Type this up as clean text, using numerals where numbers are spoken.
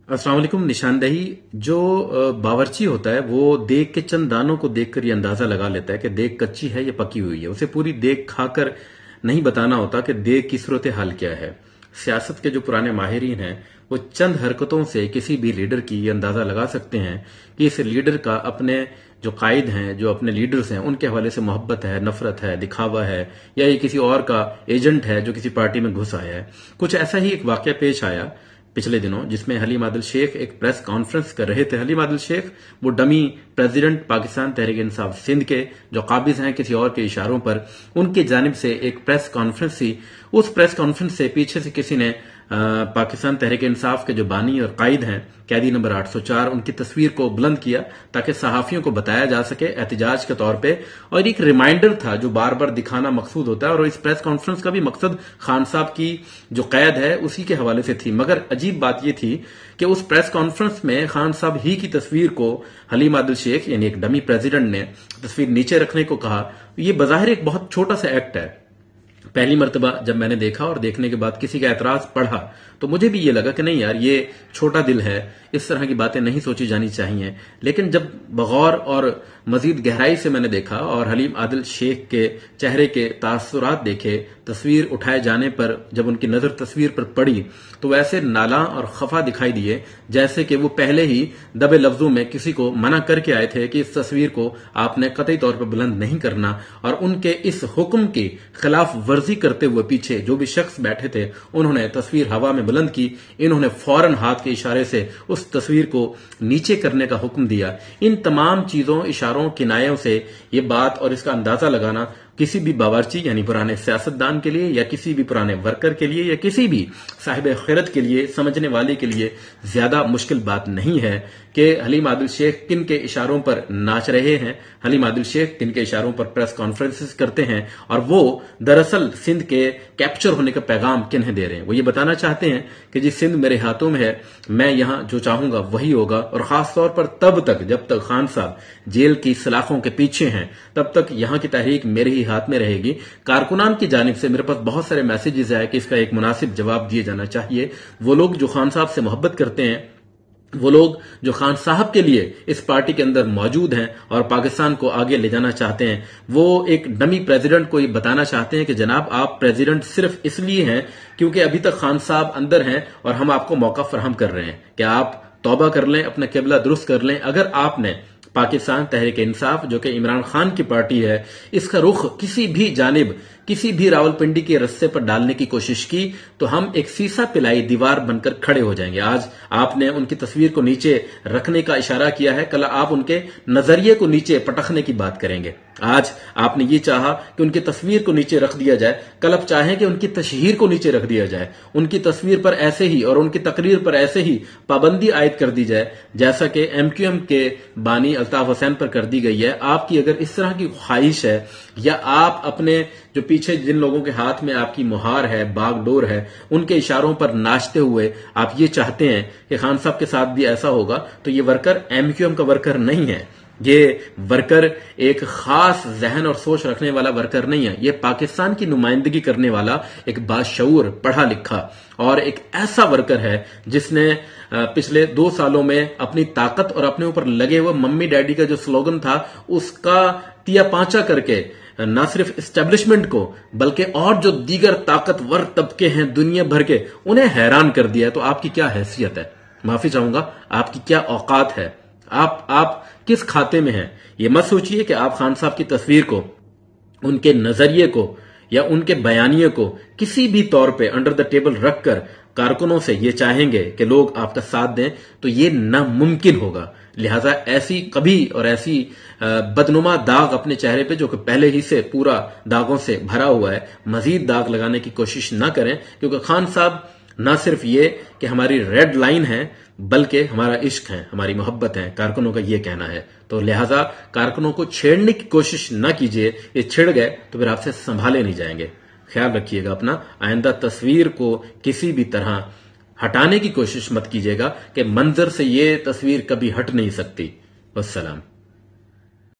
अस्सलाम वालेकुम। निशानदही जो बावर्ची होता है वो देग के चंद दानों को देखकर ये अंदाजा लगा लेता है कि देग कच्ची है या पकी हुई है। उसे पूरी देग खाकर नहीं बताना होता कि देग की सूरत हाल क्या है। सियासत के जो पुराने माहिरीन हैं वो चंद हरकतों से किसी भी लीडर की ये अंदाजा लगा सकते हैं कि इस लीडर का अपने जो कायद हैं, जो अपने लीडर्स हैं, उनके हवाले से मोहब्बत है, नफरत है, दिखावा है, या ये किसी और का एजेंट है जो किसी पार्टी में घुस आया है। कुछ ऐसा ही एक वाकया पेश आया पिछले दिनों, जिसमें हलीम आदिल शेख एक प्रेस कॉन्फ्रेंस कर रहे थे। हलीम आदिल शेख वो डमी प्रेसिडेंट पाकिस्तान तहरीक इंसाफ सिंध के जो काबिज हैं किसी और के इशारों पर, उनकी जानिब से एक प्रेस कॉन्फ्रेंस थी। उस प्रेस कॉन्फ्रेंस से पीछे से किसी ने पाकिस्तान तहरीक इंसाफ के जो बानी और कायद हैं, कैदी नंबर 804, उनकी तस्वीर को बुलंद किया ताकि सहाफियों को बताया जा सके एहतजाज के तौर पे। और एक रिमाइंडर था जो बार बार दिखाना मकसूद होता है, और इस प्रेस कॉन्फ्रेंस का भी मकसद खान साहब की जो कैद है उसी के हवाले से थी। मगर अजीब बात यह थी कि उस प्रेस कॉन्फ्रेंस में खान साहब ही की तस्वीर को हलीम आदिल शेख यानी एक डमी प्रेसिडेंट ने तस्वीर नीचे रखने को कहा। ये बज़ाहिर एक बहुत छोटा सा एक्ट है। पहली मर्तबा जब मैंने देखा और देखने के बाद किसी का एतराज पढ़ा तो मुझे भी ये लगा कि नहीं यार, ये छोटा दिल है, इस तरह की बातें नहीं सोची जानी चाहिए। लेकिन जब बगौर और मजीद गहराई से मैंने देखा और हलीम आदिल शेख के चेहरे के तासुरात देखे, तस्वीर उठाए जाने पर जब उनकी नजर तस्वीर पर पड़ी तो वैसे नाला और खफा दिखाई दिए जैसे कि वो पहले ही दबे लफ्जों में किसी को मना करके आए थे कि इस तस्वीर को आपने कतई तौर पर बुलंद नहीं करना। और उनके इस हुक्म की खिलाफ वर्जी करते हुए पीछे जो भी शख्स बैठे थे उन्होंने तस्वीर हवा में बुलंद की। इन्होंने फौरन हाथ के इशारे से उस तस्वीर को नीचे करने का हुक्म दिया। इन तमाम चीजों, इशारों, किनायों से ये बात और इसका अंदाजा लगाना किसी भी बावर्ची यानी पुराने सियासतदान के लिए, या किसी भी पुराने वर्कर के लिए, या किसी भी साहिब खिरत के लिए, समझने वाले के लिए ज्यादा मुश्किल बात नहीं है कि हलीम आदिल शेख किन के इशारों पर नाच रहे हैं, हलीम आदिल शेख किन के इशारों पर प्रेस कॉन्फ्रेंसेस करते हैं, और वो दरअसल सिंध के कैप्चर होने का पैगाम किन्हें दे रहे हैं। वो ये बताना चाहते हैं कि जी सिंध मेरे हाथों में है, मैं यहां जो चाहूंगा वही होगा। और खासतौर पर तब तक जब तक खान साहब जेल की सलाखों के पीछे हैं तब तक यहां की तहरीक मेरे ही हाथ में रहेगी। कारकुनान की जानिब से मेरे पास बहुत सारे मैसेजेस आए कि इसका एक मुनासिब जवाब दिया जाना चाहिए। वो लोग जो खान साहब से मोहब्बत करते हैं, वो लोग जो खान साहब के लिए इस पार्टी के अंदर मौजूद हैं और पाकिस्तान को आगे ले जाना चाहते हैं, वो एक डमी प्रेसिडेंट को ये बताना चाहते हैं कि जनाब आप प्रेसिडेंट सिर्फ इसलिए हैं क्योंकि अभी तक खान साहब अंदर हैं और हम आपको मौका फराहम कर रहे हैं कि आप तौबा कर लें, अपना किबला दुरुस्त कर लें। अगर आपने पाकिस्तान तहरीक इंसाफ जो कि इमरान खान की पार्टी है, इसका रुख किसी भी जानिब, किसी भी रावलपिंडी के रस्ते पर डालने की कोशिश की तो हम एक सीसा पिलाई दीवार बनकर खड़े हो जाएंगे। आज आपने उनकी तस्वीर को नीचे रखने का इशारा किया है, कल आप उनके नजरिए को नीचे पटखने की बात करेंगे। आज आपने ये चाहा कि उनकी तस्वीर को नीचे रख दिया जाए, कल आप चाहें कि उनकी तशहीर को नीचे रख दिया जाए, उनकी तस्वीर पर ऐसे ही और उनकी तकरीर पर ऐसे ही पाबंदी आयद कर दी जाए जैसा कि एमक्यूएम के बानी अल्ताफ हुसैन पर कर दी गई है। आपकी अगर इस तरह की ख्वाहिश है, या आप अपने जो पीछे जिन लोगों के हाथ में आपकी मुहार है, बागडोर है, उनके इशारों पर नाचते हुए आप ये चाहते हैं कि खान साहब के साथ भी ऐसा होगा, तो ये वर्कर एमक्यूएम का वर्कर नहीं है। ये वर्कर एक खास जहन और सोच रखने वाला वर्कर नहीं है। ये पाकिस्तान की नुमाइंदगी करने वाला एक बाशऊर, पढ़ा लिखा और एक ऐसा वर्कर है जिसने पिछले 2 सालों में अपनी ताकत और अपने ऊपर लगे हुए मम्मी डैडी का जो स्लोगन था उसका तिया पांचा करके न सिर्फ एस्टेब्लिशमेंट को बल्कि और जो दीगर ताकतवर तबके हैं दुनिया भर के, उन्हें हैरान कर दिया है। तो आपकी क्या हैसियत है, माफी चाहूंगा, आपकी क्या औकात है, आप किस खाते में हैं। ये मत सोचिए कि आप खान साहब की तस्वीर को, उनके नजरिए को या उनके बयानिए को किसी भी तौर पे अंडर द टेबल रखकर कारकुनों से ये चाहेंगे कि लोग आपका साथ दें, तो ये नामुमकिन होगा। लिहाजा ऐसी कभी और ऐसी बदनुमा दाग अपने चेहरे पे जो कि पहले ही से पूरा दागों से भरा हुआ है, मजीद दाग लगाने की कोशिश न करें, क्योंकि खान साहब न सिर्फ ये कि हमारी रेड लाइन है बल्कि हमारा इश्क है, हमारी मोहब्बत है, कारकुनों का ये कहना है। तो लिहाजा कारकुनों को छेड़ने की कोशिश न कीजिए, ये छिड़ गए तो फिर आपसे संभाले नहीं जाएंगे। ख्याल रखिएगा अपना, आइंदा तस्वीर को किसी भी तरह हटाने की कोशिश मत कीजिएगा कि मंजर से ये तस्वीर कभी हट नहीं सकती। वस्सलाम।